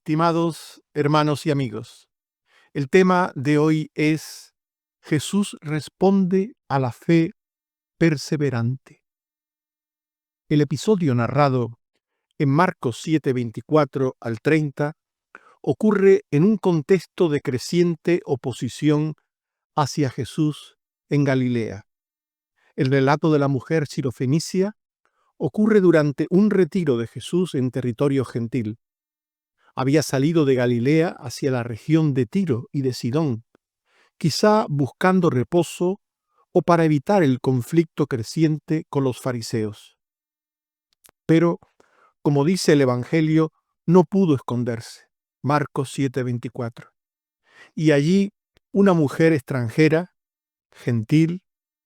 Estimados hermanos y amigos, el tema de hoy es Jesús responde a la fe perseverante. El episodio narrado en Marcos 7:24 al 30 ocurre en un contexto de creciente oposición hacia Jesús en Galilea. El relato de la mujer sirofenicia ocurre durante un retiro de Jesús en territorio gentil. Había salido de Galilea hacia la región de Tiro y de Sidón, quizá buscando reposo o para evitar el conflicto creciente con los fariseos. Pero, como dice el Evangelio, no pudo esconderse. Marcos 7:24. Y allí una mujer extranjera, gentil,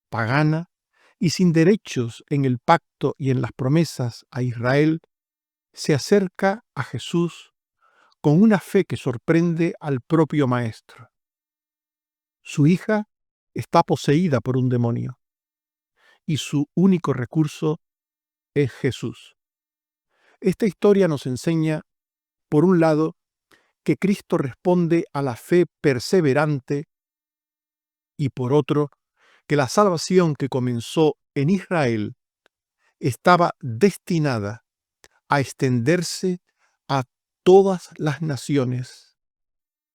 pagana y sin derechos en el pacto y en las promesas a Israel, se acerca a Jesús con una fe que sorprende al propio Maestro. Su hija está poseída por un demonio y su único recurso es Jesús. Esta historia nos enseña, por un lado, que Cristo responde a la fe perseverante y, por otro, que la salvación que comenzó en Israel estaba destinada a extenderse a todas las naciones,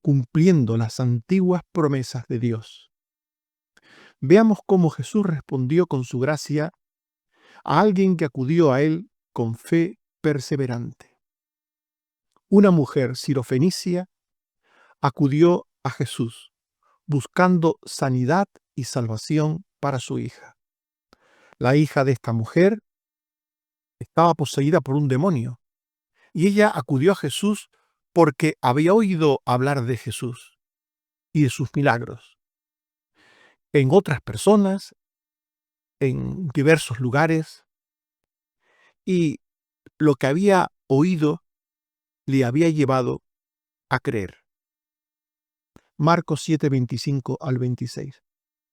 cumpliendo las antiguas promesas de Dios. Veamos cómo Jesús respondió con su gracia a alguien que acudió a él con fe perseverante. Una mujer sirofenicia acudió a Jesús buscando sanidad y salvación para su hija. La hija de esta mujer estaba poseída por un demonio y ella acudió a Jesús porque había oído hablar de Jesús y de sus milagros en otras personas, en diversos lugares, y lo que había oído le había llevado a creer. Marcos 7:25 al 26.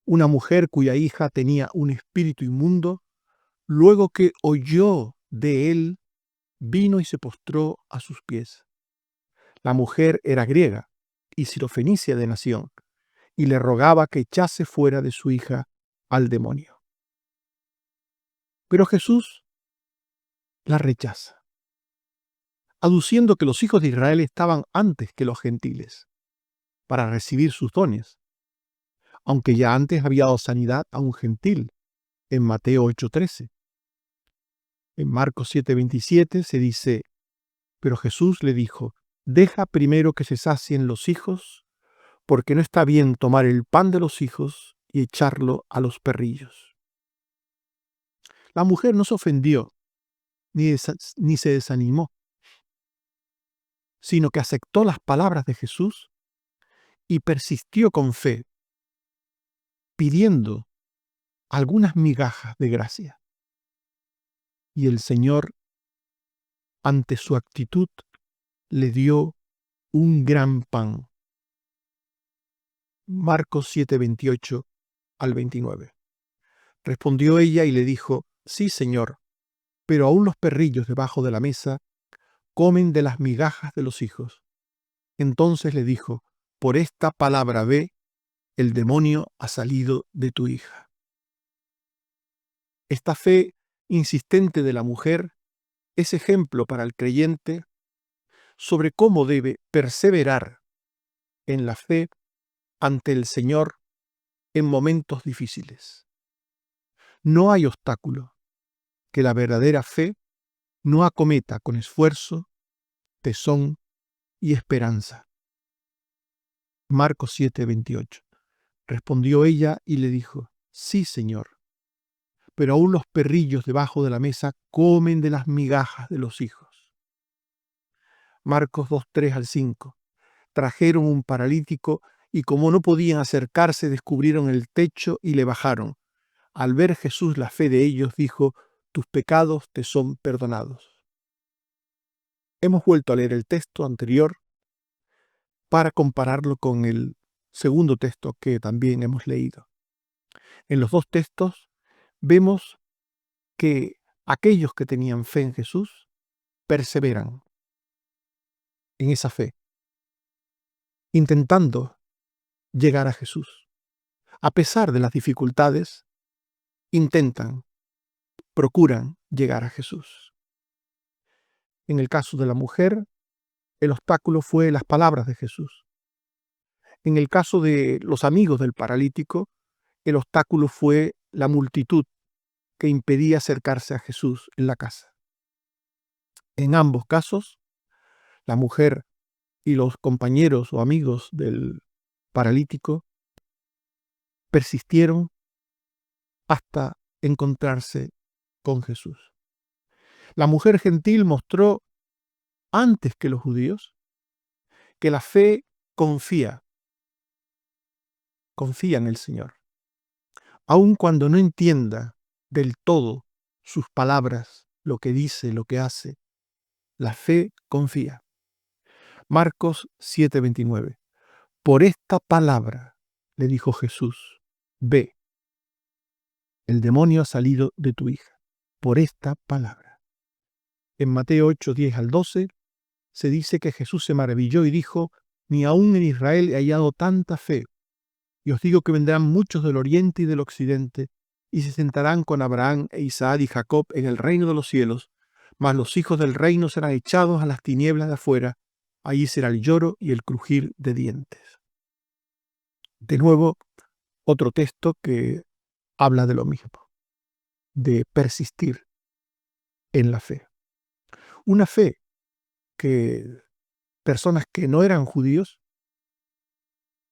Una mujer cuya hija tenía un espíritu inmundo, luego que oyó de él, vino y se postró a sus pies. La mujer era griega y sirofenicia de nación, y le rogaba que echase fuera de su hija al demonio. Pero Jesús la rechaza, aduciendo que los hijos de Israel estaban antes que los gentiles para recibir sus dones, aunque ya antes había dado sanidad a un gentil en Mateo 8:13. En Marcos 7:27 se dice: pero Jesús le dijo: deja primero que se sacien los hijos, porque no está bien tomar el pan de los hijos y echarlo a los perrillos. La mujer no se ofendió ni se desanimó, sino que aceptó las palabras de Jesús y persistió con fe, pidiendo algunas migajas de gracia. Y el Señor, ante su actitud, le dio un gran pan. Marcos 7:28 al 29. Respondió ella y le dijo: sí, Señor, pero aún los perrillos debajo de la mesa comen de las migajas de los hijos. Entonces le dijo: por esta palabra ve, el demonio ha salido de tu hija. Esta fe insistente de la mujer es ejemplo para el creyente sobre cómo debe perseverar en la fe ante el Señor en momentos difíciles. No hay obstáculo que la verdadera fe no acometa con esfuerzo, tesón y esperanza. Marcos 7:28. Respondió ella y le dijo: sí, Señor, pero aún los perrillos debajo de la mesa comen de las migajas de los hijos. Marcos 2:3 al 5. Trajeron un paralítico y como no podían acercarse, descubrieron el techo y le bajaron. Al ver Jesús la fe de ellos, dijo: tus pecados te son perdonados. Hemos vuelto a leer el texto anterior para compararlo con el segundo texto que también hemos leído. En los dos textos vemos que aquellos que tenían fe en Jesús perseveran. en esa fe, intentando llegar a Jesús. A pesar de las dificultades, procuran llegar a Jesús. En el caso de la mujer, el obstáculo fue las palabras de Jesús. En el caso de los amigos del paralítico, el obstáculo fue la multitud que impedía acercarse a Jesús en la casa. En ambos casos, la mujer y los compañeros o amigos del paralítico persistieron hasta encontrarse con Jesús. La mujer gentil mostró, antes que los judíos, que la fe confía en el Señor. Aun cuando no entienda del todo sus palabras, lo que dice, lo que hace, la fe confía. Marcos 7:29. Por esta palabra, le dijo Jesús, ve, el demonio ha salido de tu hija. Por esta palabra. En Mateo 8:10-12 se dice que Jesús se maravilló y dijo, ni aún en Israel he hallado tanta fe. Y os digo que vendrán muchos del oriente y del occidente, y se sentarán con Abraham e Isaac y Jacob en el reino de los cielos, mas los hijos del reino serán echados a las tinieblas de afuera, allí será el lloro y el crujir de dientes. De nuevo, otro texto que habla de lo mismo, de persistir en la fe. Una fe que personas que no eran judíos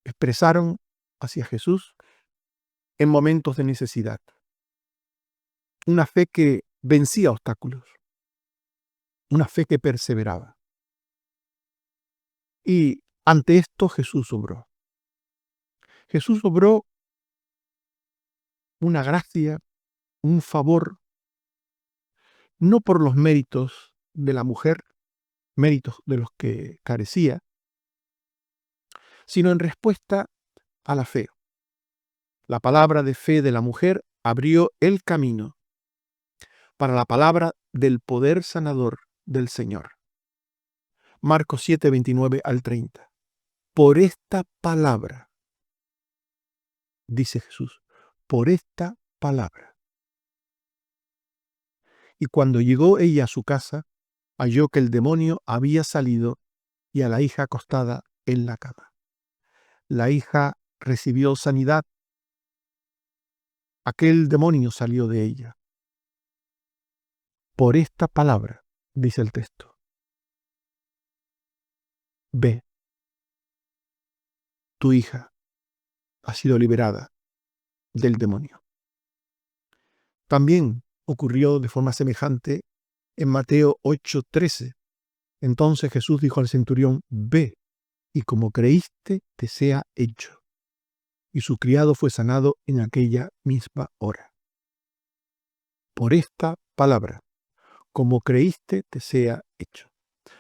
expresaron hacia Jesús en momentos de necesidad. Una fe que vencía obstáculos. Una fe que perseveraba. Y ante esto Jesús obró. Jesús obró una gracia, un favor, no por los méritos de la mujer, méritos de los que carecía, sino en respuesta a la fe. La palabra de fe de la mujer abrió el camino para la palabra del poder sanador del Señor. Marcos 7:29-30. Por esta palabra, dice Jesús, por esta palabra. Y cuando llegó ella a su casa, halló que el demonio había salido y a la hija acostada en la cama. La hija recibió sanidad. Aquel demonio salió de ella. Por esta palabra, dice el texto. Ve, tu hija ha sido liberada del demonio. También ocurrió de forma semejante en Mateo 8:13. Entonces Jesús dijo al centurión, ve, y como creíste, te sea hecho. Y su criado fue sanado en aquella misma hora. Por esta palabra, como creíste, te sea hecho.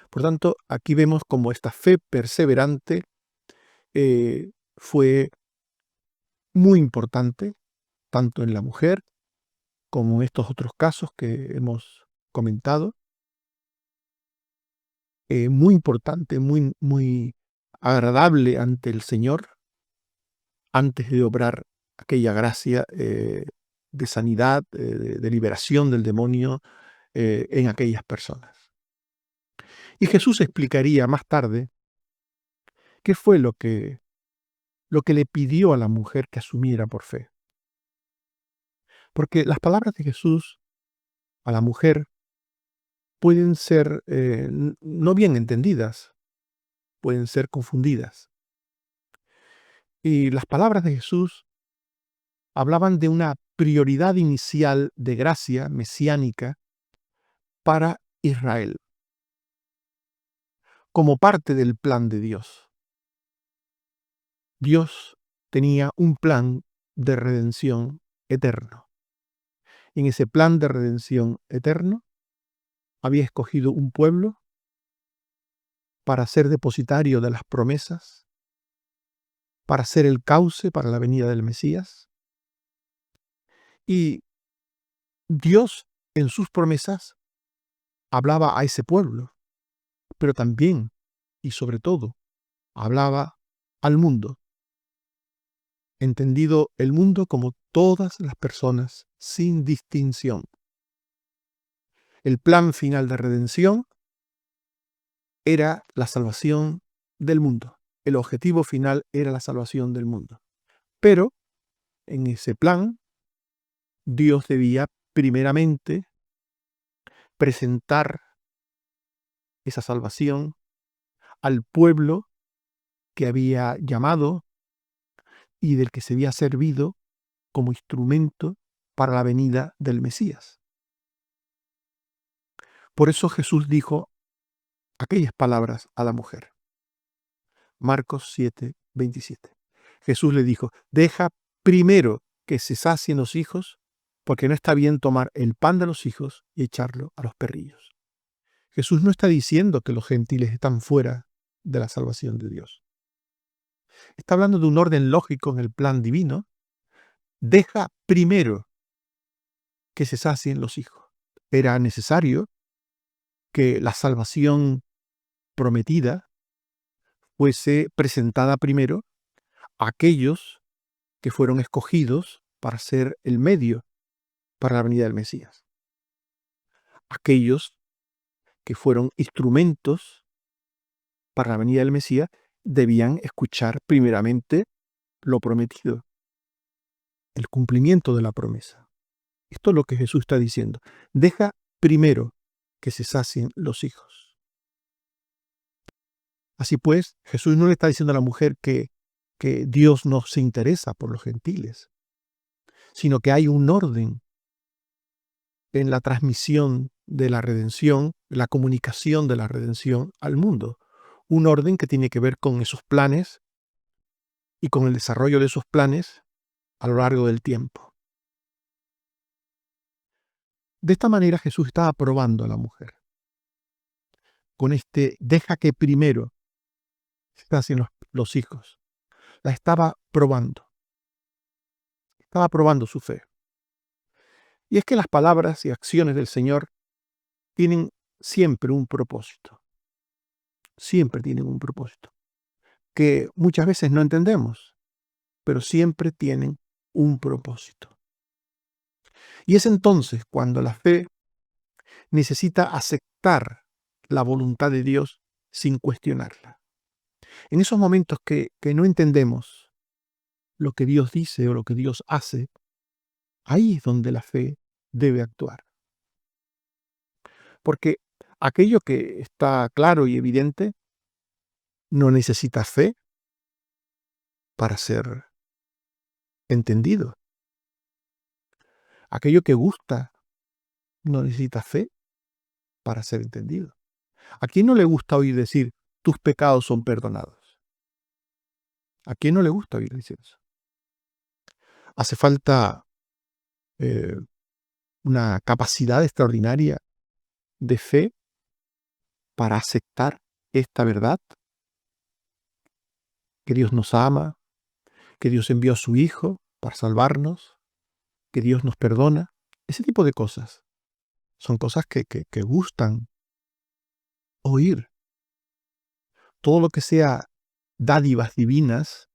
Por tanto, aquí vemos cómo esta fe perseverante fue muy importante, tanto en la mujer como en estos otros casos que hemos comentado. Muy importante, muy agradable ante el Señor, antes de obrar aquella gracia de sanidad, de liberación del demonio en aquellas personas. Y Jesús explicaría más tarde qué fue lo que le pidió a la mujer que asumiera por fe. Porque las palabras de Jesús a la mujer pueden ser no bien entendidas, pueden ser confundidas. Y las palabras de Jesús hablaban de una prioridad inicial de gracia mesiánica para Israel, como parte del plan de Dios. Dios tenía un plan de redención eterno. Y en ese plan de redención eterno había escogido un pueblo para ser depositario de las promesas, para ser el cauce para la venida del Mesías. Y Dios en sus promesas hablaba a ese pueblo, pero también y sobre todo hablaba al mundo, entendido el mundo como todas las personas sin distinción. El plan final de redención era la salvación del mundo. El objetivo final era la salvación del mundo. Pero en ese plan, Dios debía primeramente presentar esa salvación al pueblo que había llamado y del que se había servido como instrumento para la venida del Mesías. Por eso Jesús dijo aquellas palabras a la mujer. Marcos 7, 27. Jesús le dijo, deja primero que se sacien los hijos, porque no está bien tomar el pan de los hijos y echarlo a los perrillos. Jesús no está diciendo que los gentiles están fuera de la salvación de Dios. Está hablando de un orden lógico en el plan divino. Deja primero que se sacien los hijos. Era necesario que la salvación prometida fuese presentada primero a aquellos que fueron escogidos para ser el medio para la venida del Mesías. Aquellos que fueron instrumentos para la venida del Mesías debían escuchar primeramente lo prometido, el cumplimiento de la promesa. Esto es lo que Jesús está diciendo. Deja primero que se sacien los hijos. Así pues, Jesús no le está diciendo a la mujer que Dios no se interesa por los gentiles, sino que hay un orden en la transmisión de la redención, la comunicación de la redención al mundo. Un orden que tiene que ver con esos planes y con el desarrollo de esos planes a lo largo del tiempo. De esta manera Jesús estaba probando a la mujer. Con deja que primero se nacen los hijos. La estaba probando. Estaba probando su fe. Y es que las palabras y acciones del Señor tienen siempre un propósito. Siempre tienen un propósito. Que muchas veces no entendemos, pero siempre tienen un propósito. Y es entonces cuando la fe necesita aceptar la voluntad de Dios sin cuestionarla. En esos momentos que no entendemos lo que Dios dice o lo que Dios hace, ahí es donde la fe debe actuar. Porque aquello que está claro y evidente no necesita fe para ser entendido. Aquello que gusta no necesita fe para ser entendido. ¿A quién no le gusta oír decir, tus pecados son perdonados? ¿A quién no le gusta oír decir eso? Hace falta una capacidad extraordinaria de fe para aceptar esta verdad, que Dios nos ama, que Dios envió a su Hijo para salvarnos, que Dios nos perdona. Ese tipo de cosas son cosas que gustan oír. Todo lo que sea dádivas divinas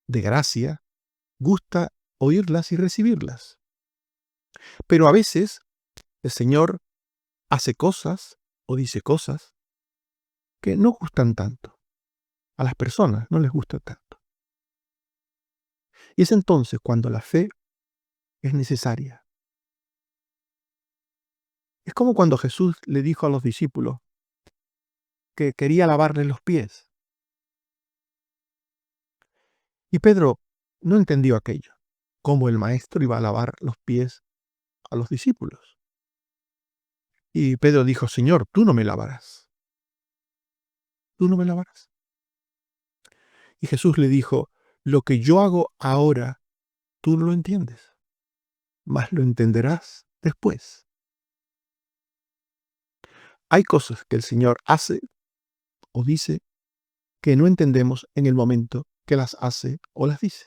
de gracia, gusta oírlas y recibirlas. Pero a veces el Señor hace cosas o dice cosas que no gustan tanto. A las personas no les gusta tanto. Y es entonces cuando la fe es necesaria. Es como cuando Jesús le dijo a los discípulos que quería lavarles los pies. Y Pedro no entendió aquello, cómo el maestro iba a lavar los pies a los discípulos. Y Pedro dijo, Señor, tú no me lavarás. Tú no me lavarás. Y Jesús le dijo, lo que yo hago ahora, tú no lo entiendes, mas lo entenderás después. Hay cosas que el Señor hace o dice que no entendemos en el momento que las hace o las dice.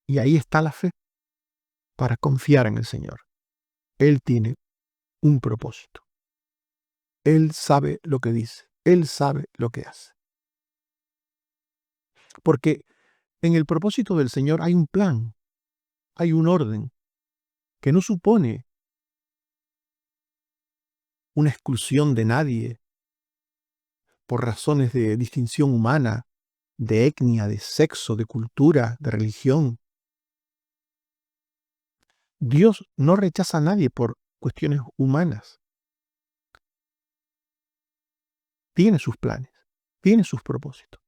Y ahí está la fe, para confiar en el Señor. Él tiene un propósito. Él sabe lo que dice. Él sabe lo que hace. Porque en el propósito del Señor hay un plan, hay un orden que no supone una exclusión de nadie por razones de distinción humana, de etnia, de sexo, de cultura, de religión. Dios no rechaza a nadie por cuestiones humanas. Tiene sus planes, tiene sus propósitos.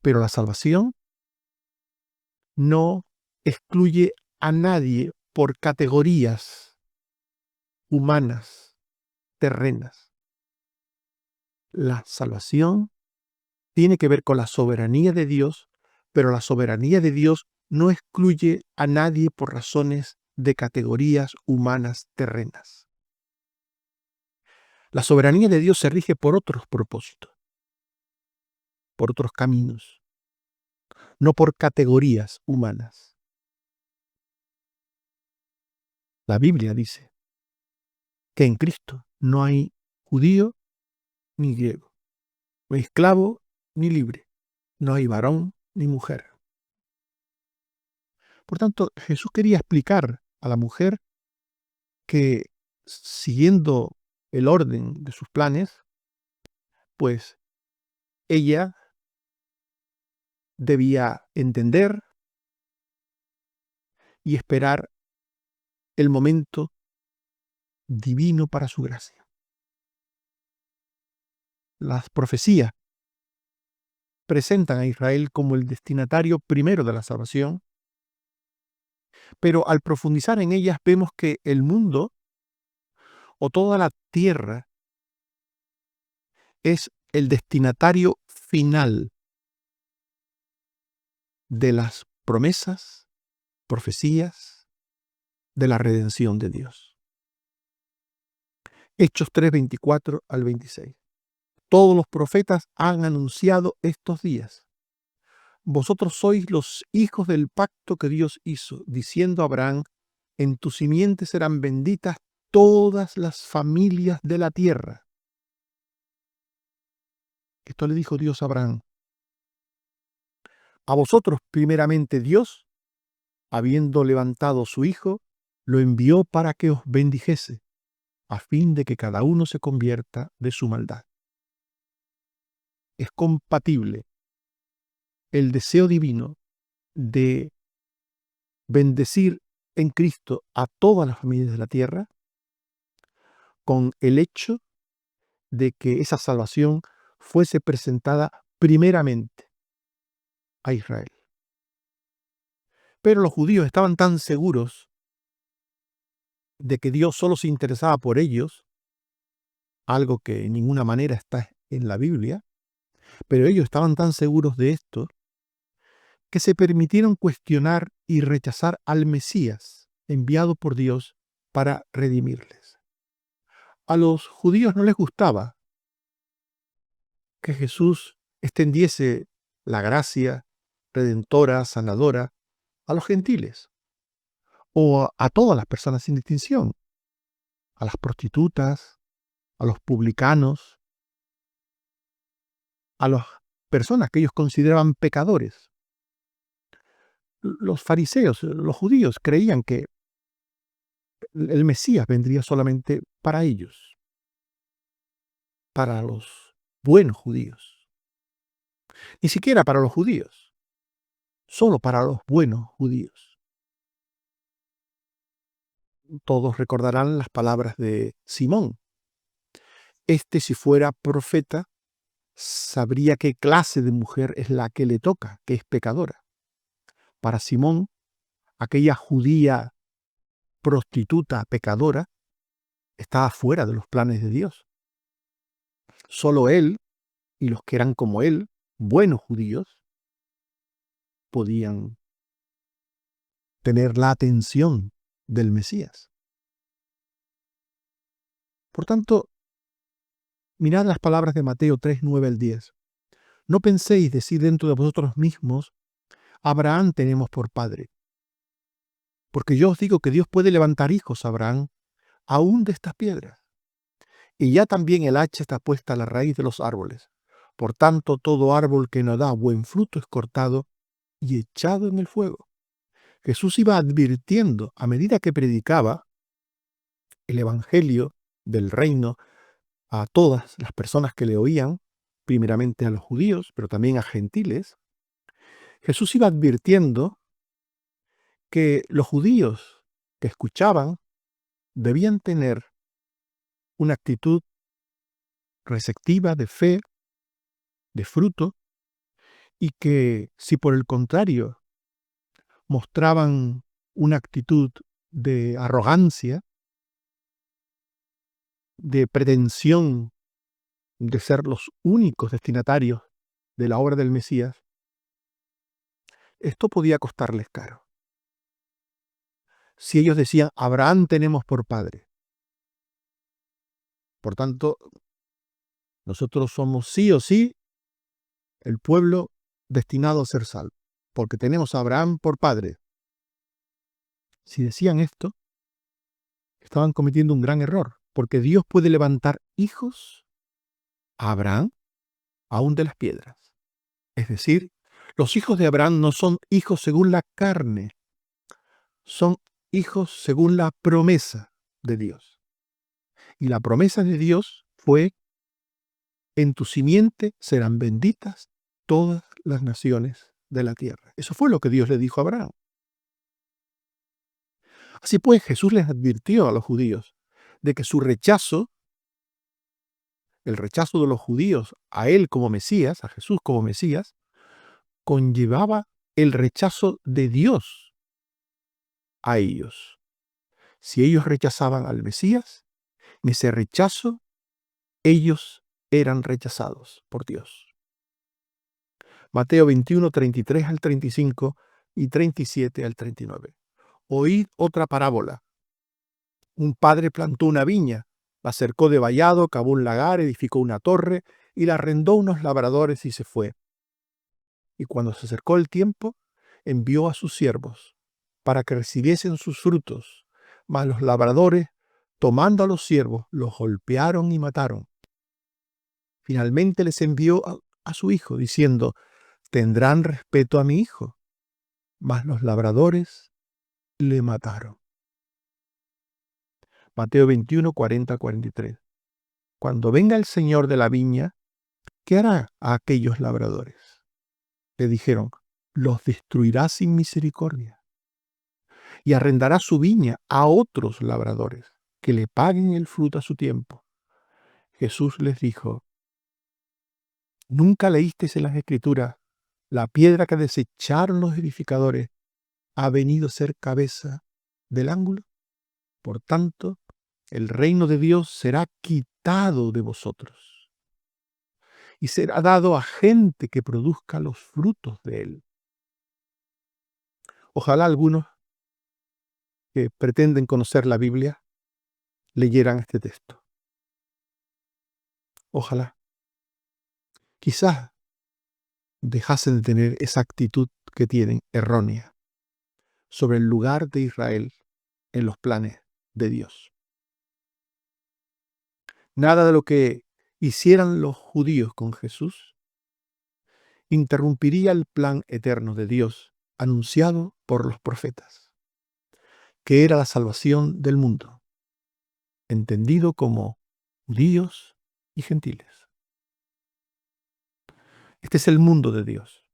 Pero la salvación no excluye a nadie por categorías humanas, terrenas. La salvación tiene que ver con la soberanía de Dios, pero la soberanía de Dios no excluye a nadie por razones de categorías humanas terrenas. La soberanía de Dios se rige por otros propósitos, por otros caminos, no por categorías humanas. La Biblia dice que en Cristo no hay judío ni griego, no hay esclavo ni libre, no hay varón ni mujer. Por tanto, Jesús quería explicar a la mujer que, siguiendo el orden de sus planes, pues ella debía entender y esperar el momento divino para su gracia. Las profecías presentan a Israel como el destinatario primero de la salvación, pero al profundizar en ellas vemos que el mundo o toda la tierra es el destinatario final de las promesas, profecías de la redención de Dios. Hechos 3, 24 al 26. Todos los profetas han anunciado estos días. Vosotros sois los hijos del pacto que Dios hizo, diciendo a Abraham, en tu simiente serán benditas todas las familias de la tierra. Esto le dijo Dios a Abraham. A vosotros primeramente Dios, habiendo levantado su Hijo, lo envió para que os bendijese, a fin de que cada uno se convierta de su maldad. Es compatible el deseo divino de bendecir en Cristo a todas las familias de la tierra con el hecho de que esa salvación fuese presentada primeramente a Israel. Pero los judíos estaban tan seguros de que Dios solo se interesaba por ellos, algo que en ninguna manera está en la Biblia, pero ellos estaban tan seguros de esto que se permitieron cuestionar y rechazar al Mesías enviado por Dios para redimirles. A los judíos no les gustaba que Jesús extendiese la gracia redentora, sanadora, a los gentiles o a todas las personas sin distinción, a las prostitutas, a los publicanos, a las personas que ellos consideraban pecadores. Los fariseos, los judíos, creían que el Mesías vendría solamente para ellos, para los buenos judíos. Ni siquiera para los judíos, solo para los buenos judíos. Todos recordarán las palabras de Simón. Este, si fuera profeta, sabría qué clase de mujer es la que le toca, que es pecadora. Para Simón, aquella judía prostituta pecadora estaba fuera de los planes de Dios. Solo él y los que eran como él, buenos judíos, podían tener la atención del Mesías. Por tanto, mirad las palabras de Mateo 3, 9 al 10. No penséis decir dentro de vosotros mismos, Abraham tenemos por padre. Porque yo os digo que Dios puede levantar hijos a Abraham aún de estas piedras. y ya también el hacha está puesta a la raíz de los árboles. Por tanto, todo árbol que no da buen fruto es cortado y echado en el fuego. Jesús iba advirtiendo a medida que predicaba el evangelio del reino a todas las personas que le oían, primeramente a los judíos, pero también a gentiles. Jesús iba advirtiendo que los judíos que escuchaban debían tener una actitud receptiva de fe, de fruto, y que si por el contrario mostraban una actitud de arrogancia, de pretensión de ser los únicos destinatarios de la obra del Mesías, esto podía costarles caro. Si ellos decían, Abraham tenemos por padre, por tanto, nosotros somos sí o sí el pueblo destinado a ser salvo, porque tenemos a Abraham por padre. Si decían esto, estaban cometiendo un gran error, porque Dios puede levantar hijos a Abraham aún de las piedras. Es decir, los hijos de Abraham no son hijos según la carne, son hijos según la promesa de Dios. Y la promesa de Dios fue, en tu simiente serán benditas todas las naciones de la tierra. Eso fue lo que Dios le dijo a Abraham. Así pues, Jesús les advirtió a los judíos de que su rechazo, el rechazo de los judíos a él como Mesías, a Jesús como Mesías, conllevaba el rechazo de Dios a ellos. Si ellos rechazaban al Mesías, en ese rechazo, ellos eran rechazados por Dios. Mateo 21, 33 al 35 y 37 al 39. Oíd otra parábola. Un padre plantó una viña, la cercó de vallado, cavó un lagar, edificó una torre y la arrendó a unos labradores y se fue. Y cuando se acercó el tiempo, envió a sus siervos para que recibiesen sus frutos. Mas los labradores, tomando a los siervos, los golpearon y mataron. Finalmente les envió a su hijo, diciendo, tendrán respeto a mi hijo. Mas los labradores le mataron. Mateo 21, 40, 43. Cuando venga el señor de la viña, ¿qué hará a aquellos labradores? Le dijeron, los destruirá sin misericordia y arrendará su viña a otros labradores que le paguen el fruto a su tiempo. Jesús les dijo, ¿nunca leísteis en las Escrituras, la piedra que desecharon los edificadores ha venido a ser cabeza del ángulo? Por tanto, el reino de Dios será quitado de vosotros y será dado a gente que produzca los frutos de él. Ojalá algunos que pretenden conocer la Biblia leyeran este texto. Ojalá. Quizás dejasen de tener esa actitud que tienen errónea sobre el lugar de Israel en los planes de Dios. Nada de lo que hicieran los judíos con Jesús interrumpiría el plan eterno de Dios anunciado por los profetas, que era la salvación del mundo, entendido como judíos y gentiles. Este es el mundo de Dios,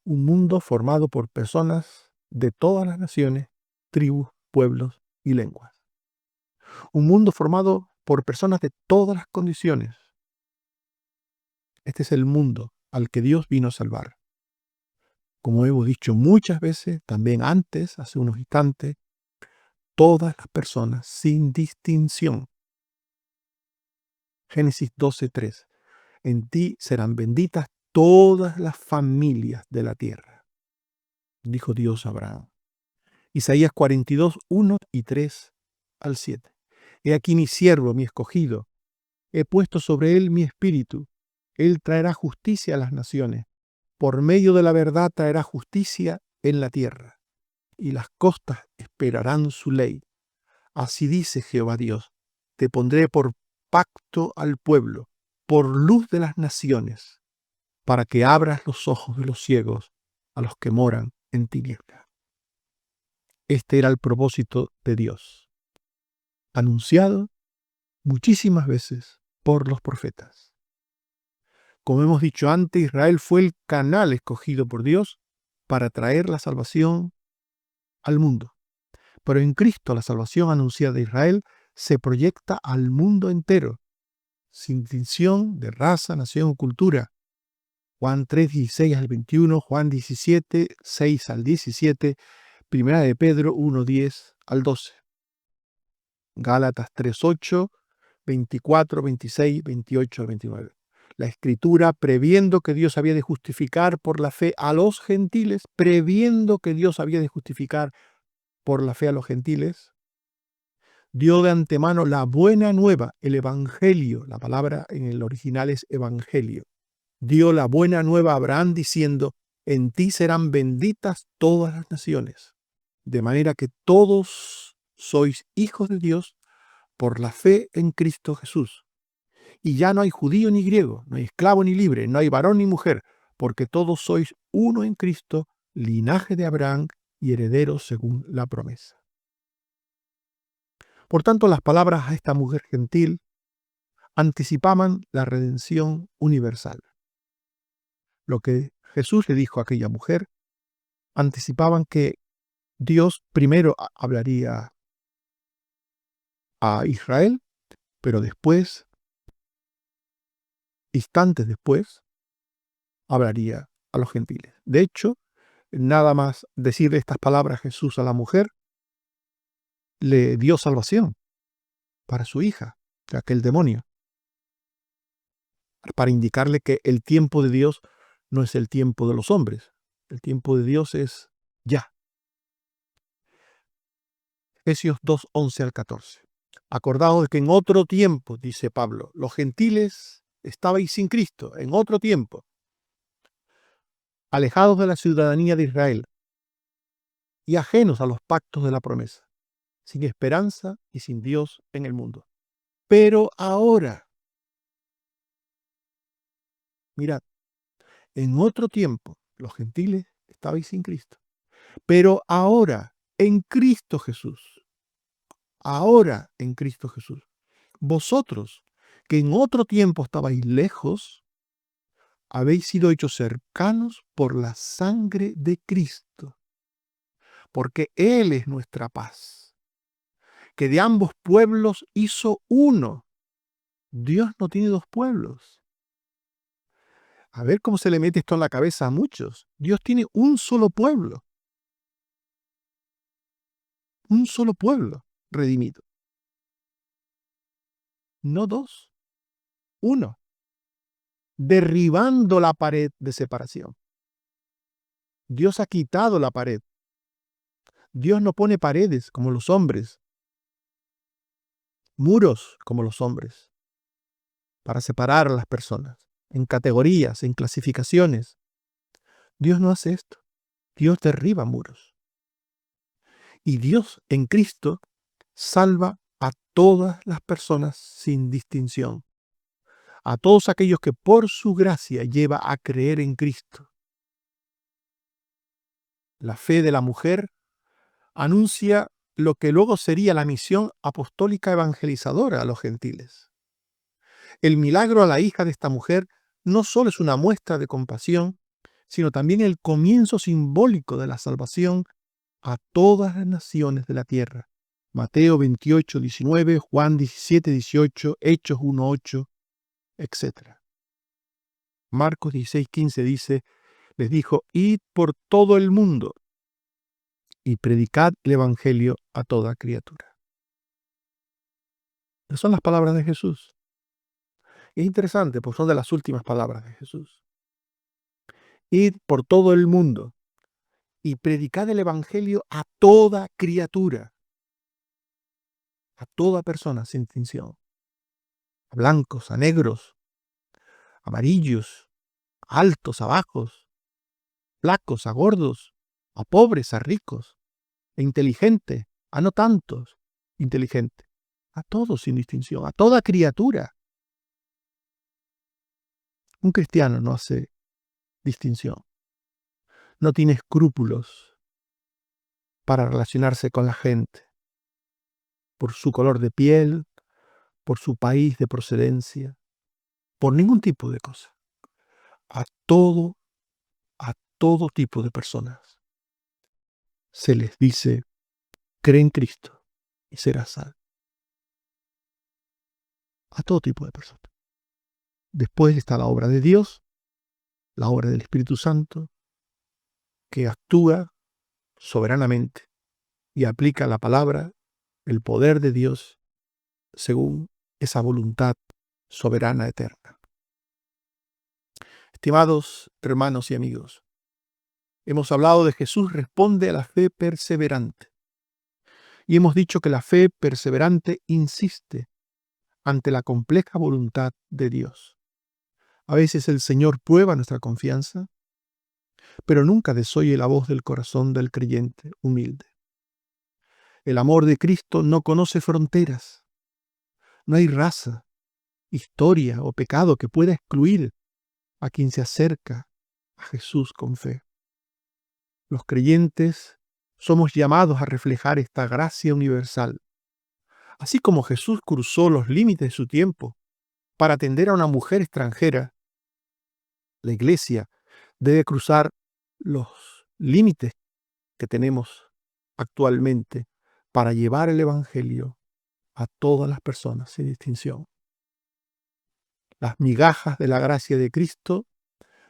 un mundo formado por personas de todas las naciones, tribus, pueblos y lenguas. Un mundo formado por personas de todas las condiciones. Este es el mundo al que Dios vino a salvar. Como hemos dicho muchas veces, también antes, hace unos instantes, todas las personas sin distinción. Génesis 12:3. En ti serán benditas todas las familias de la tierra, dijo Dios a Abraham. Isaías 42, 1 y 3 al 7. He aquí mi siervo, mi escogido, he puesto sobre él mi espíritu. Él traerá justicia a las naciones. Por medio de la verdad traerá justicia en la tierra, y las costas esperarán su ley. Así dice Jehová Dios, te pondré por pacto al pueblo, por luz de las naciones, para que abras los ojos de los ciegos a los que moran en tinieblas. Este era el propósito de Dios, anunciado muchísimas veces por los profetas. Como hemos dicho antes, Israel fue el canal escogido por Dios para traer la salvación al mundo. Pero en Cristo la salvación anunciada de Israel se proyecta al mundo entero, sin distinción de raza, nación o cultura. Juan 3, 16 al 21, Juan 17, 6 al 17, Primera de Pedro 1, 10 al 12. Gálatas 3, 8, 24, 26, 28 al 29. La Escritura, previendo que Dios había de justificar por la fe a los gentiles, previendo que Dios había de justificar por la fe a los gentiles, dio de antemano la buena nueva, el evangelio, la palabra en el original es evangelio. Dio la buena nueva a Abraham diciendo, en ti serán benditas todas las naciones, de manera que todos sois hijos de Dios por la fe en Cristo Jesús. Y ya no hay judío ni griego, no hay esclavo ni libre, no hay varón ni mujer, porque todos sois uno en Cristo, linaje de Abraham y herederos según la promesa. Por tanto, las palabras a esta mujer gentil anticipaban la redención universal. Lo que Jesús le dijo a aquella mujer anticipaban que Dios primero hablaría a Israel, pero después, instantes después, hablaría a los gentiles. De hecho, nada más decirle estas palabras Jesús a la mujer, le dio salvación para su hija, de aquel demonio, para indicarle que el tiempo de Dios no es el tiempo de los hombres, el tiempo de Dios es ya. Efesios 2, 11 al 14. Acordaos de que en otro tiempo, dice Pablo, los gentiles estabais sin Cristo, en otro tiempo, alejados de la ciudadanía de Israel y ajenos a los pactos de la promesa, sin esperanza y sin Dios en el mundo. Pero ahora, mirad, en otro tiempo los gentiles estabais sin Cristo, pero ahora en Cristo Jesús, ahora en Cristo Jesús, vosotros que en otro tiempo estabais lejos, habéis sido hechos cercanos por la sangre de Cristo, porque Él es nuestra paz, que de ambos pueblos hizo uno. Dios no tiene dos pueblos. A ver cómo se le mete esto en la cabeza a muchos. Dios tiene un solo pueblo redimido. No dos, uno, derribando la pared de separación. Dios ha quitado la pared. Dios no pone paredes como los hombres, muros como los hombres, para separar a las personas, en categorías, en clasificaciones. Dios no hace esto. Dios derriba muros. Y Dios en Cristo salva a todas las personas sin distinción. A todos aquellos que por su gracia lleva a creer en Cristo. La fe de la mujer anuncia lo que luego sería la misión apostólica evangelizadora a los gentiles. El milagro a la hija de esta mujer no solo es una muestra de compasión, sino también el comienzo simbólico de la salvación a todas las naciones de la tierra. Mateo 28, 19, Juan 17, 18, Hechos 1, 8, etc. Marcos 16, 15 dice, les dijo, id por todo el mundo y predicad el evangelio a toda criatura. Esas son las palabras de Jesús. Y es interesante, porque son de las últimas palabras de Jesús. Id por todo el mundo y predicad el evangelio a toda criatura, a toda persona sin distinción, a blancos, a negros, amarillos, a altos, a bajos, flacos, a gordos, a pobres, a ricos, a inteligentes, a no tantos inteligentes, a todos sin distinción, a toda criatura. Un cristiano no hace distinción, no tiene escrúpulos para relacionarse con la gente, por su color de piel, por su país de procedencia, por ningún tipo de cosa. A todo, a todo tipo de personas se les dice, cree en Cristo y serás salvo. A todo tipo de personas. Después está la obra de Dios, la obra del Espíritu Santo, que actúa soberanamente y aplica la palabra, el poder de Dios, según esa voluntad soberana eterna. Estimados hermanos y amigos, hemos hablado de Jesús responde a la fe perseverante. Y hemos dicho que la fe perseverante insiste ante la compleja voluntad de Dios. A veces el Señor prueba nuestra confianza, pero nunca desoye la voz del corazón del creyente humilde. El amor de Cristo no conoce fronteras. No hay raza, historia o pecado que pueda excluir a quien se acerca a Jesús con fe. Los creyentes somos llamados a reflejar esta gracia universal. Así como Jesús cruzó los límites de su tiempo para atender a una mujer extranjera, la Iglesia debe cruzar los límites que tenemos actualmente para llevar el Evangelio a todas las personas sin distinción. Las migajas de la gracia de Cristo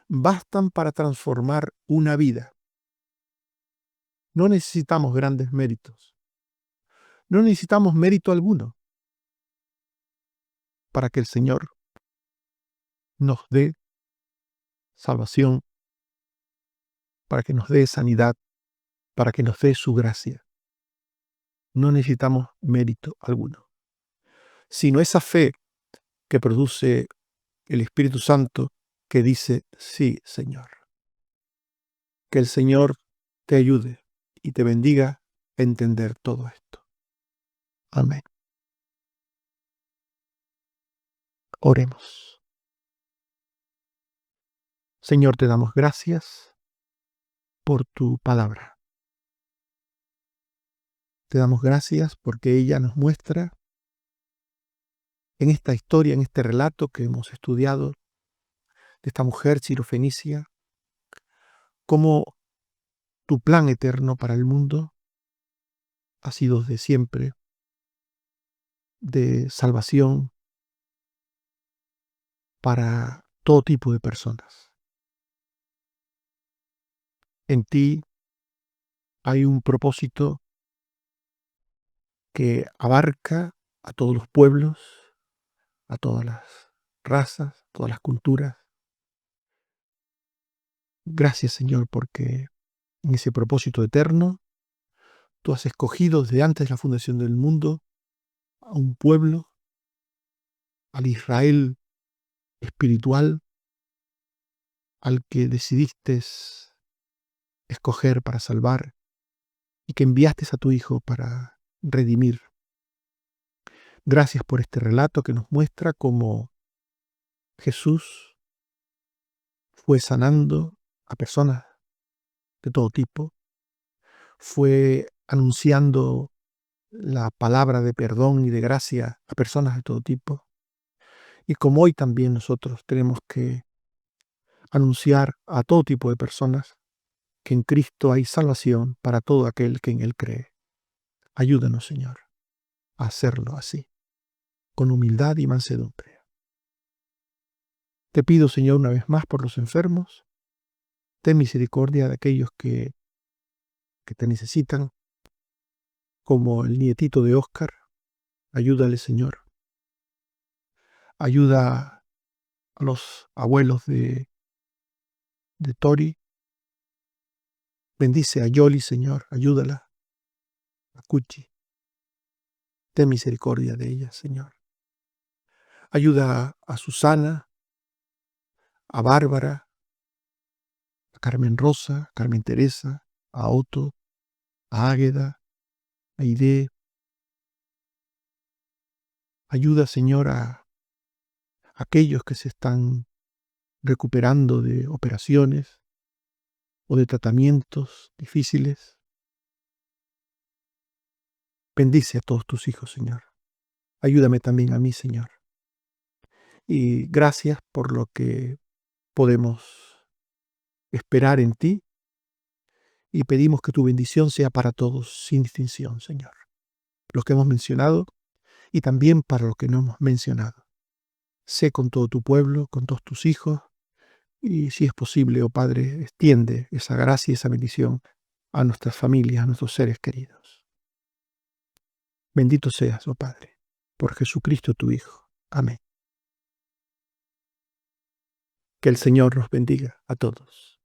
bastan para transformar una vida. No necesitamos grandes méritos. No necesitamos mérito alguno para que el Señor nos dé salvación, para que nos dé sanidad, para que nos dé su gracia. No necesitamos mérito alguno, sino esa fe que produce el Espíritu Santo que dice, sí, Señor. Que el Señor te ayude y te bendiga a entender todo esto. Amén. Oremos. Señor, te damos gracias por tu palabra. Te damos gracias porque ella nos muestra en esta historia, en este relato que hemos estudiado de esta mujer sirofenicia, cómo tu plan eterno para el mundo ha sido de siempre, de salvación para todo tipo de personas. En ti hay un propósito que abarca a todos los pueblos, a todas las razas, todas las culturas. Gracias, Señor, porque en ese propósito eterno tú has escogido desde antes de la fundación del mundo a un pueblo, al Israel espiritual, al que decidiste escoger para salvar y que enviaste a tu Hijo para redimir. Gracias por este relato que nos muestra cómo Jesús fue sanando a personas de todo tipo, fue anunciando la palabra de perdón y de gracia a personas de todo tipo. Y como hoy también nosotros tenemos que anunciar a todo tipo de personas que en Cristo hay salvación para todo aquel que en Él cree. Ayúdanos, Señor, a hacerlo así, con humildad y mansedumbre. Te pido, Señor, una vez más por los enfermos. Ten misericordia de aquellos que te necesitan, como el nietito de Oscar. Ayúdale, Señor. Ayuda a los abuelos de Tori. Bendice a Yoli, Señor. Ayúdala. A Cuchi. Ten misericordia de ella, Señor. Ayuda a Susana, a Bárbara, a Carmen Rosa, a Carmen Teresa, a Otto, a Águeda, a Aide, Ayuda, Señor, a aquellos que se están recuperando de operaciones o de tratamientos difíciles. Bendice a todos tus hijos, Señor. Ayúdame también a mí, Señor. Y gracias por lo que podemos esperar en ti, y pedimos que tu bendición sea para todos sin distinción, Señor. Los que hemos mencionado y también para los que no hemos mencionado. Sé con todo tu pueblo, con todos tus hijos, y si es posible, oh Padre, extiende esa gracia y esa bendición a nuestras familias, a nuestros seres queridos. Bendito seas, oh Padre, por Jesucristo tu Hijo. Amén. Que el Señor nos bendiga a todos.